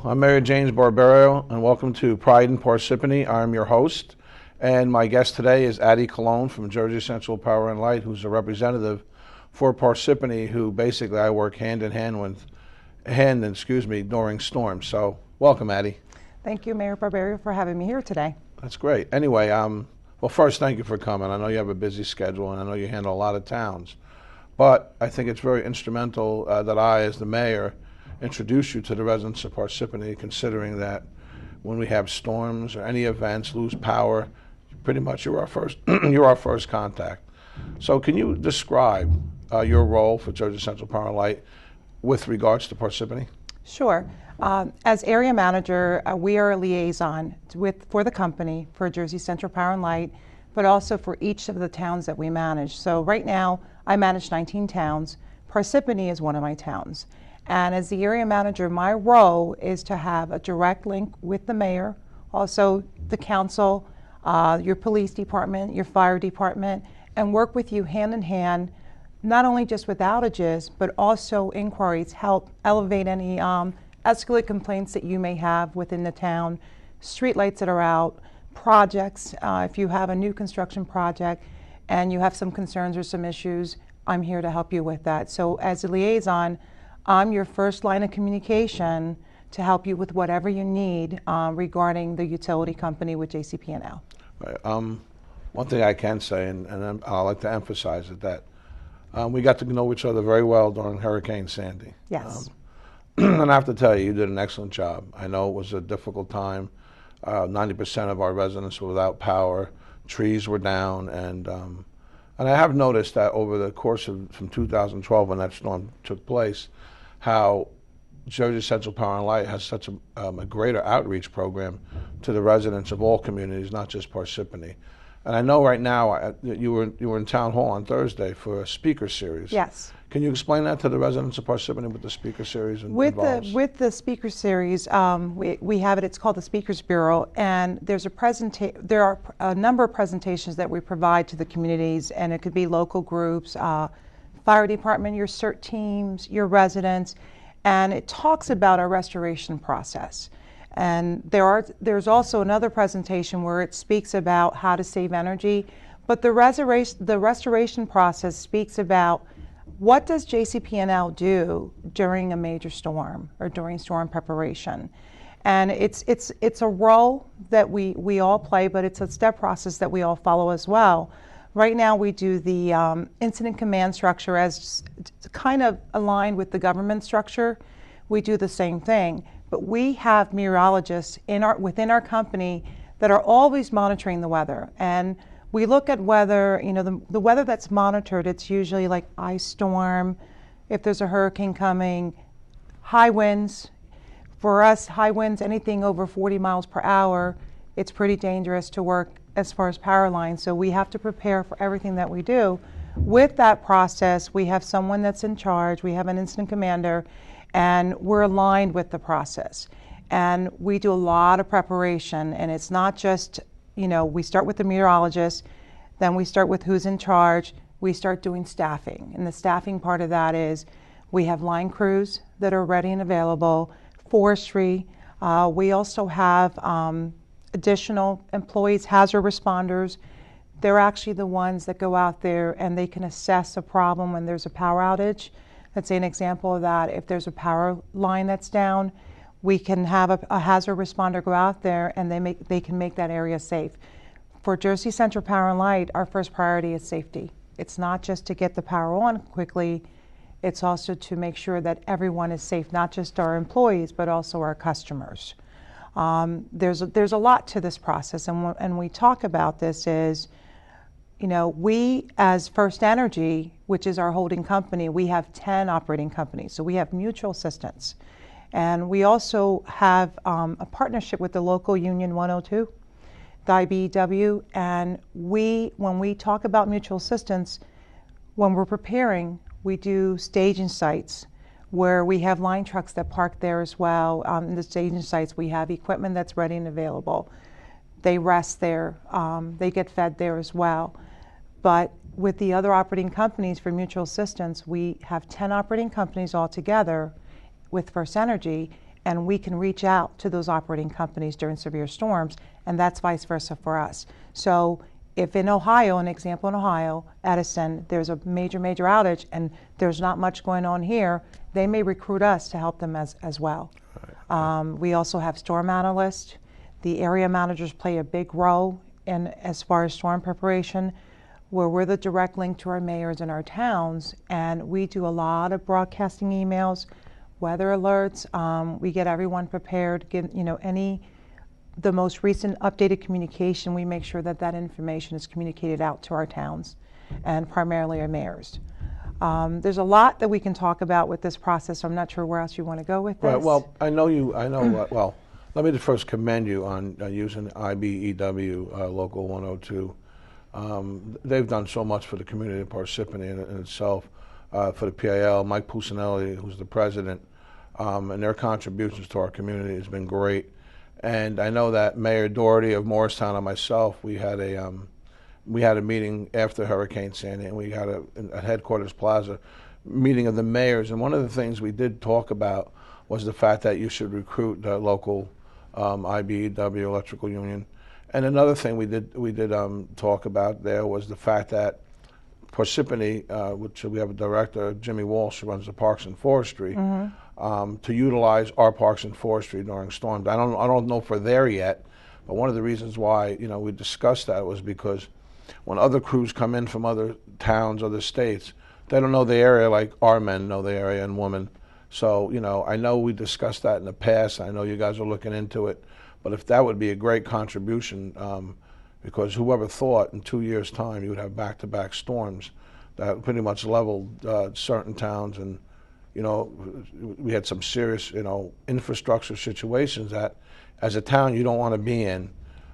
I'm Mayor James Barberio, and welcome to Pride in Parsippany. I'm your host, and my guest today is Adelaida Colon from Jersey Central Power and Light, who's a representative for Parsippany, who basically I work hand in hand with, during storms. So, welcome, Addie. Thank you, Mayor Barberio, for having me here today. That's great. Anyway, well, first, thank you for coming. I know you have a busy schedule, and I know you handle a lot of towns, but I think it's very instrumental that I, as the mayor, introduce you to the residents of Parsippany, considering that when we have storms or any events, lose power, pretty much you're our first you're our first contact. So can you describe your role for Jersey Central Power and Light with regards to Parsippany? Sure. As area manager, we are a liaison for the company for Jersey Central Power and Light, but also for each of the towns that we manage. So right now, I manage 19 towns. Parsippany is one of my towns. And as the area manager, my role is to have a direct link with the mayor, also the council, your police department, your fire department, and work with you hand in hand, not only just with outages, but also inquiries, help elevate any escalate complaints that you may have within the town, street lights that are out, projects, if you have a new construction project and you have some concerns or some issues, I'm here to help you with that. So as a liaison, I'm your first line of communication to help you with whatever you need regarding the utility company with JCP&L. Right. One thing I can say, and I like to emphasize it, that we got to know each other very well during Hurricane Sandy. Yes. And I have to tell you did an excellent job. I know it was a difficult time. 90% of our residents were without power, trees were down, and I have noticed that over the course of from 2012 when that storm took place, how Jersey Central Power and Light has such a greater outreach program to the residents of all communities, not just Parsippany. And I know right now you were in Town Hall on Thursday for a speaker series. Yes. Can you explain that to the residents of Parsippany with the speaker series With the speaker series, we have it. It's called the Speakers Bureau, and there are a number of presentations that we provide to the communities, and it could be local groups, fire department, your CERT teams, your residents, and it talks about our restoration process. And there's also another presentation where it speaks about how to save energy, but the restoration process speaks about what does JCP&L do during a major storm or during storm preparation. And it's a role that we all play, but it's a step process that we all follow as well. Right now we do the incident command structure as kind of aligned with the government structure. We do the same thing, but we have meteorologists within our company that are always monitoring the weather. And we look at weather, the weather that's monitored, it's usually like ice storm, if there's a hurricane coming, high winds. For us, high winds, anything over 40 miles per hour, it's pretty dangerous to work as far as power lines. So we have to prepare for everything that we do. With that process, we have someone that's in charge, we have an incident commander, and we're aligned with the process. And we do a lot of preparation, and it's not just, we start with the meteorologist, then we start with who's in charge, we start doing staffing. And the staffing part of that is we have line crews that are ready and available, forestry. We also have additional employees, hazard responders. They're actually the ones that go out there and they can assess a problem when there's a power outage. Let's say an example of that, if there's a power line that's down, we can have a hazard responder go out there and they can make that area safe. For Jersey Central Power and Light, our first priority is safety. It's not just to get the power on quickly, it's also to make sure that everyone is safe, not just our employees, but also our customers. There's a lot to this process, and we talk about this is, we as First Energy, which is our holding company, we have 10 operating companies, so we have mutual assistance. And we also have a partnership with the local Union 102, the IBEW, and when we talk about mutual assistance, when we're preparing, we do staging sites where we have line trucks that park there as well. In the staging sites, we have equipment that's ready and available. They rest there, they get fed there as well. But with the other operating companies for mutual assistance, we have 10 operating companies all together with First Energy, and we can reach out to those operating companies during severe storms, and that's vice versa for us. So if in Ohio, an example in Ohio, Edison, there's a major outage and there's not much going on here, they may recruit us to help them as well. We also have storm analysts. The area managers play a big role in as far as storm preparation, where we're the direct link to our mayors in our towns, and we do a lot of broadcasting emails, weather alerts. We get everyone prepared, give the most recent updated communication. We make sure that that information is communicated out to our towns and primarily our mayors. There's a lot that we can talk about with this process, so I'm not sure where else you want to go with this. Right, well, well, let me first commend you on using IBEW Local 102. They've done so much for the community of Parsippany in itself, for the PAL. Mike Pusinelli, who's the president, and their contributions to our community has been great. And I know that Mayor Doherty of Morristown and myself, we had a meeting after Hurricane Sandy, and we had a Headquarters Plaza meeting of the mayors. And one of the things we did talk about was the fact that you should recruit the local IBEW Electrical Union. And another thing we did talk about there was the fact that Parsippany, which we have a director, Jimmy Walsh, who runs the Parks and Forestry, to utilize our Parks and Forestry during storms. I don't know if we're there yet, but one of the reasons why we discussed that was because when other crews come in from other towns, other states, they don't know the area like our men know the area and women. So I know we discussed that in the past. I know you guys are looking into it, but if that would be a great contribution, because whoever thought in 2 years' time you would have back-to-back storms that pretty much leveled certain towns, and we had some serious infrastructure situations that as a town you don't want to be in,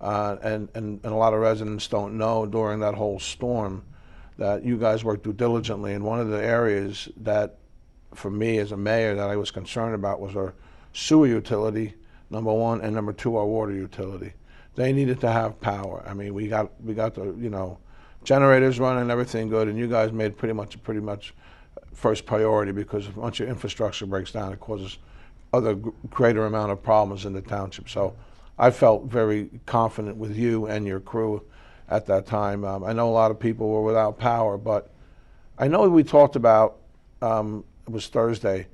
and a lot of residents don't know during that whole storm that you guys worked diligently. And one of the areas that for me as a mayor that I was concerned about was our sewer utility, number one, and number two, our water utility. They needed to have power. I mean, we got the generators running and everything good, and you guys made pretty much first priority, because once your infrastructure breaks down, it causes other greater amount of problems in the township. So I felt very confident with you and your crew at that time. I know a lot of people were without power, but I know we talked about, it was Thursday,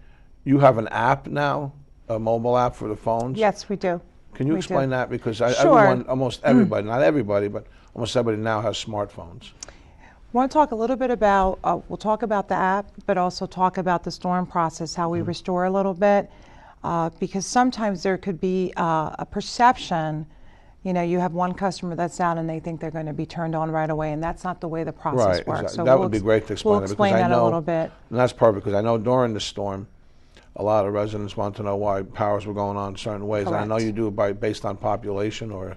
you have an app now, a mobile app for the phones? Yes, we do. Can you explain that? Because Sure. Almost everybody, not everybody, but almost everybody now has smartphones. I want to talk a little bit about, we'll talk about the app, but also talk about the storm process, how we restore a little bit, because sometimes there could be a perception, you have one customer that's out and they think they're going to be turned on right away, and that's not the way the process works. Exactly. So that would be great to explain. We'll explain that a little bit. And that's perfect, because I know during the storm, a lot of residents want to know why powers were going on certain ways. Correct. And I know you do it based on population, or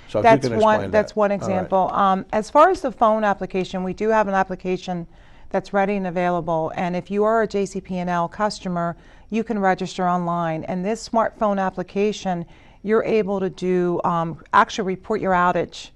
so. That's if you can explain that. That's one example. Right. As far as the phone application, we do have an application that's ready and available. And if you are a JCP&L customer, you can register online. And this smartphone application, you're able to do actually report your outage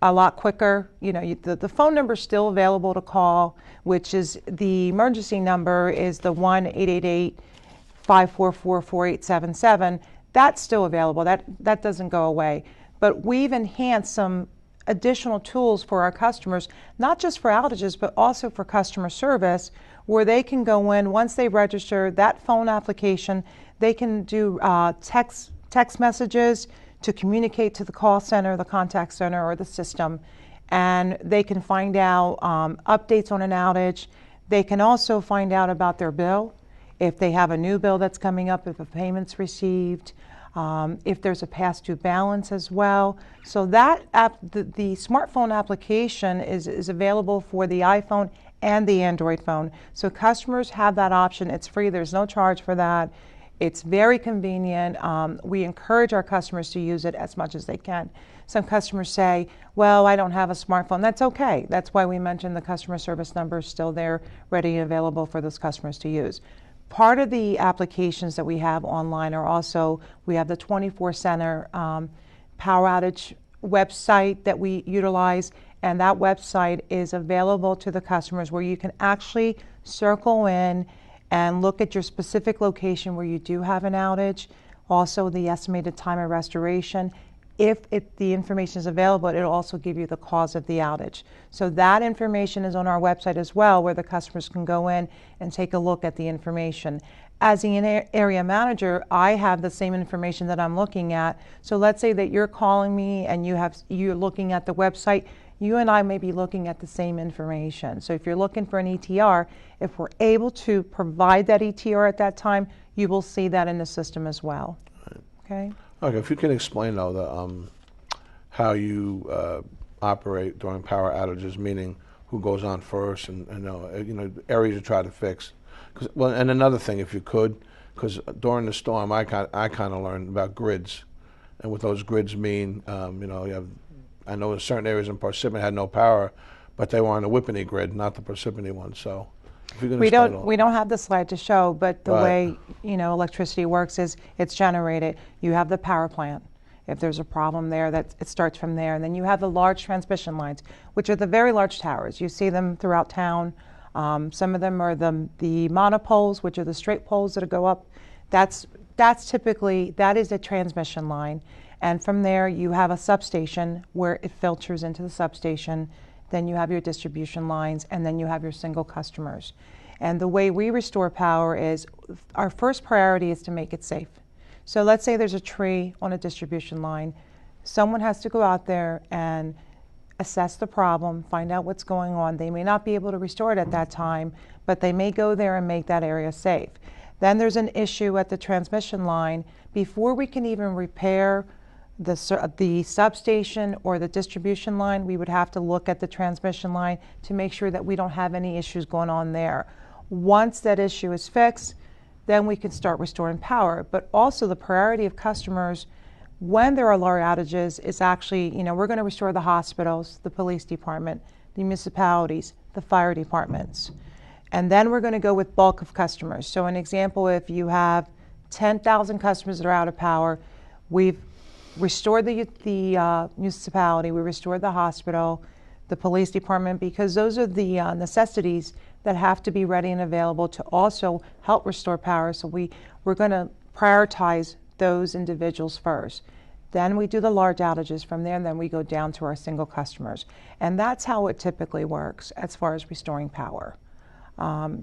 a lot quicker. The phone number is still available to call, which is the emergency number is the 1-888-544-4877. That's still available. That doesn't go away. But we've enhanced some additional tools for our customers, not just for outages, but also for customer service, where they can go in, once they register that phone application, they can do text messages to communicate to the call center, the contact center, or the system, and they can find out updates on an outage. They can also find out about their bill, if they have a new bill that's coming up, if a payment's received, if there's a past due balance as well. So that app, the smartphone application is available for the iPhone and the Android phone. So customers have that option. It's free. There's no charge for that. It's very convenient. We encourage our customers to use it as much as they can. Some customers say, well, I don't have a smartphone. That's okay. That's why we mentioned the customer service number is still there, ready and available for those customers to use. Part of the applications that we have online are also, we have the 24/7 power outage website that we utilize, and that website is available to the customers where you can actually circle in and look at your specific location where you do have an outage. also the estimated time of restoration. If the information is available, it'll also give you the cause of the outage. So that information is on our website as well, where the customers can go in and take a look at the information. As the area manager, I have the same information that I'm looking at. So let's say that you're calling me and you're looking at the website. You and I may be looking at the same information. So if you're looking for an ETR, if we're able to provide that ETR at that time, you will see that in the system as well. Okay. Okay, if you can explain though how you operate during power outages, meaning who goes on first, and areas you try to fix. Well, and another thing, if you could, because during the storm, I kind of learned about grids, and what those grids mean. I know in certain areas in Parsippany had no power, but they were on the Whippany grid, not the Parsippany one. So. We don't have the slide to show, but the way electricity works is it's generated. You have the power plant. If there's a problem there, that it starts from there, and then you have the large transmission lines, which are the very large towers. You see them throughout town. Some of them are the monopoles, which are the straight poles that go up. That is a transmission line, and from there you have a substation where it filters into the substation. Then you have your distribution lines, and then you have your single customers. And the way we restore power is, our first priority is to make it safe. So let's say there's a tree on a distribution line. Someone has to go out there and assess the problem, find out what's going on. They may not be able to restore it at that time, but they may go there and make that area safe. Then there's an issue at the transmission line. Before we can even repair the substation or the distribution line, we would have to look at the transmission line to make sure that we don't have any issues going on there. Once that issue is fixed, then we can start restoring power. But also the priority of customers when there are large outages is actually, we're going to restore the hospitals, the police department, the municipalities, the fire departments. And then we're going to go with bulk of customers. So an example, if you have 10,000 customers that are out of power, we've restored the municipality, we restored the hospital, the police department, because those are the necessities that have to be ready and available to also help restore power. So we're going to prioritize those individuals first. Then we do the large outages from there, and then we go down to our single customers. And that's how it typically works as far as restoring power.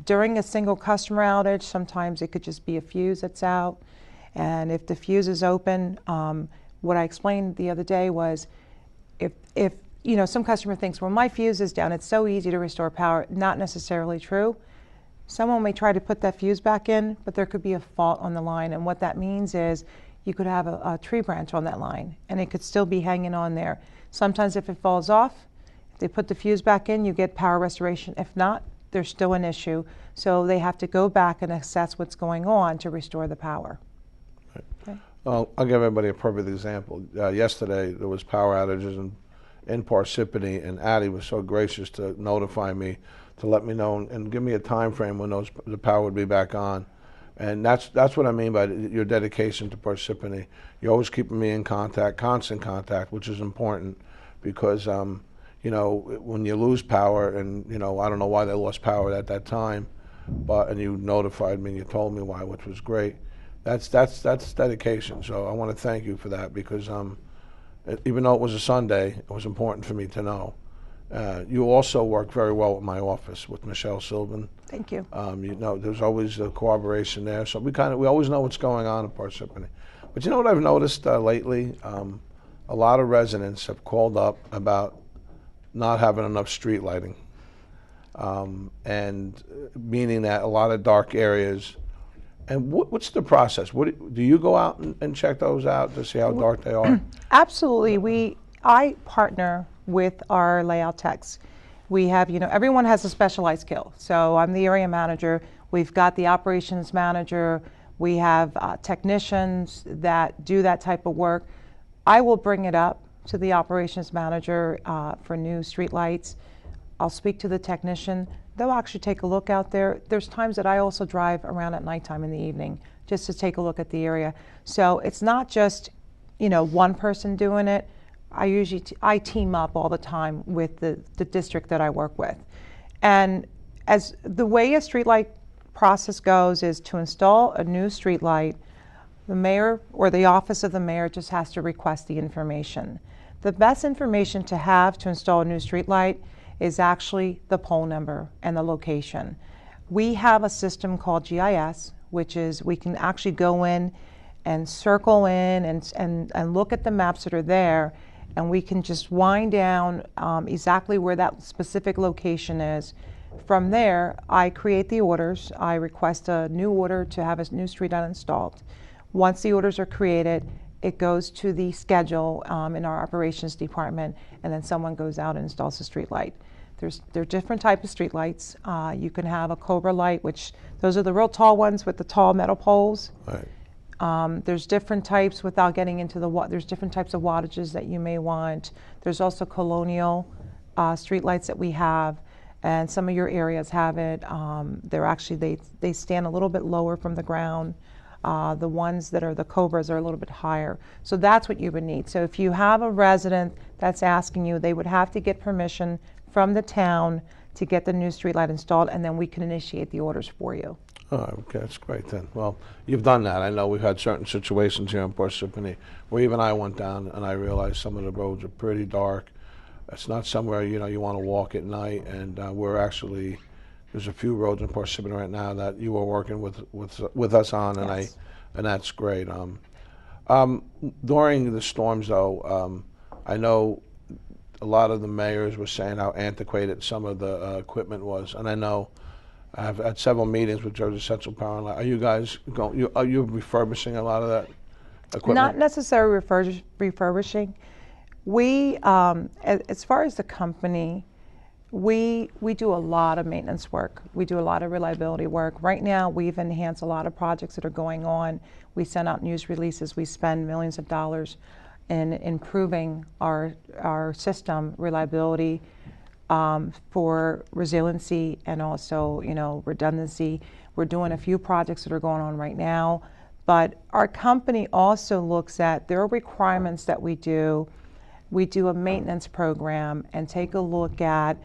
During a single customer outage, sometimes it could just be a fuse that's out. And if the fuse is open, what I explained the other day was if some customer thinks, well, my fuse is down, it's so easy to restore power. Not necessarily true. Someone may try to put that fuse back in, but there could be a fault on the line. And what that means is you could have a tree branch on that line, and it could still be hanging on there. Sometimes if it falls off, if they put the fuse back in, you get power restoration. If not, there's still an issue. So they have to go back and assess what's going on to restore the power. Okay. Well, I'll give everybody a perfect example. Yesterday there was power outages in Parsippany, and Addie was so gracious to notify me, to let me know and give me a time frame when the power would be back on. And that's what I mean by your dedication to Parsippany. You're always keeping me in contact, constant contact, which is important, because when you lose power, and I don't know why they lost power at that time, and you notified me and you told me why, which was great. That's dedication. So I want to thank you for that, because even though it was a Sunday, it was important for me to know. You also work very well with my office, with Michelle Sylvan. Thank you. There's always a cooperation there, so we always know what's going on in Parsippany. But you know what I've noticed lately? A lot of residents have called up about not having enough street lighting, and meaning that a lot of dark areas. And what's the process? Do you go out and check those out to see how dark they are? Absolutely. I partner with our layout techs. We have, everyone has a specialized skill. So I'm the area manager. We've got the operations manager. We have technicians that do that type of work. I will bring it up to the operations manager for new street lights. I'll speak to the technician. They'll actually take a look out there. There's times that I also drive around at nighttime in the evening just to take a look at the area. So it's not just, one person doing it. I team up all the time with the district that I work with. And as the way a streetlight process goes is to install a new streetlight, The mayor or the office of the mayor just has to request the information. The best information to have to install a new street light is actually the pole number and the location. We have a system called GIS, which is we can actually go in and circle in and look at the maps that are there, and we can just wind down exactly where that specific location is. From there, I create the orders. I request a new order to have a new street light installed. Once the orders are created, it goes to the schedule in our operations department, and then someone goes out and installs the street light. There are different types of street lights. You can have a Cobra light, which those are the real tall ones with the tall metal poles. Right. There's different types without getting into there's different types of wattages that you may want. There's also colonial street lights that we have, and some of your areas have it. They're actually, they stand a little bit lower from the ground. The ones that are the Cobras are a little bit higher. So that's what you would need. So if you have a resident that's asking you, they would have to get permission from the town to get the new streetlight installed, and then we can initiate the orders for you. Oh, okay, that's great then. Well, you've done that. I know we've had certain situations here in Parsippany where even I went down and I realized some of the roads are pretty dark. It's not somewhere, you know, you want to walk at night, and we're actually, there's a few roads in Parsippany right now that you are working with us on, and Yes. and that's great. During the storms, though, I know a lot of the mayors were saying how antiquated some of the equipment was, and I know I've had several meetings with Jersey Central Power and Light. Are you guys are you refurbishing a lot of that equipment? Not necessarily refurbishing. We, as far as the company, we do a lot of maintenance work. We do a lot of reliability work. Right now, we've enhanced a lot of projects that are going on. We send out news releases. We spend millions of dollars in improving our system reliability, for resiliency and also, you know, redundancy. We're doing a few projects that are going on right now, but our company also looks at, there are requirements that we do. We do a maintenance program and take a look at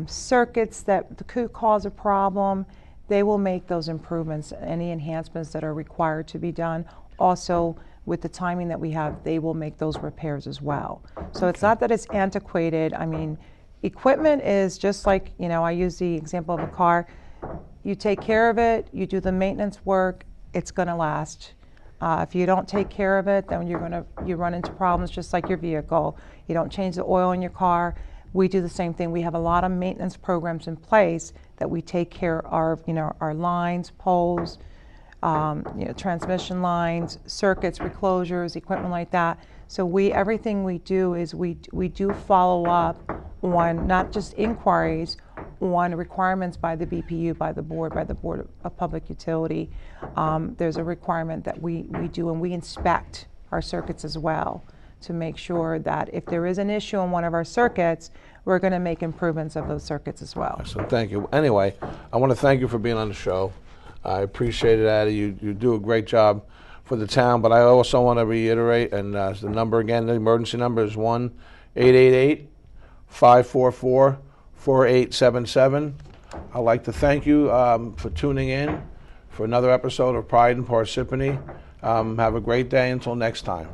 circuits that could cause a problem. They will make those improvements, any enhancements that are required to be done. Also, with the timing that we have, they will make those repairs as well. So it's not that it's antiquated. I mean, equipment is just like, you know, I use the example of a car. You take care of it, you do the maintenance work, it's going to last. If you don't take care of it, then you run into problems just like your vehicle. You don't change the oil in your car. We do the same thing. We have a lot of maintenance programs in place that we take care of, you know, our lines, poles, you know, transmission lines, circuits, reclosures, equipment like that. So everything we do is we do follow up on not just inquiries, on requirements by the BPU, by the Board of Public Utility. There's a requirement that we do, and we inspect our circuits as well to make sure that if there is an issue on one of our circuits, we're going to make improvements of those circuits as well. So thank you. Anyway, I want to thank you for being on the show. I appreciate it, Addie. You do a great job for the town, but I also want to reiterate, and the number again, the emergency number is 1-888-544-4877. I'd like to thank you for tuning in for another episode of Pride in Parsippany. Have a great day until next time.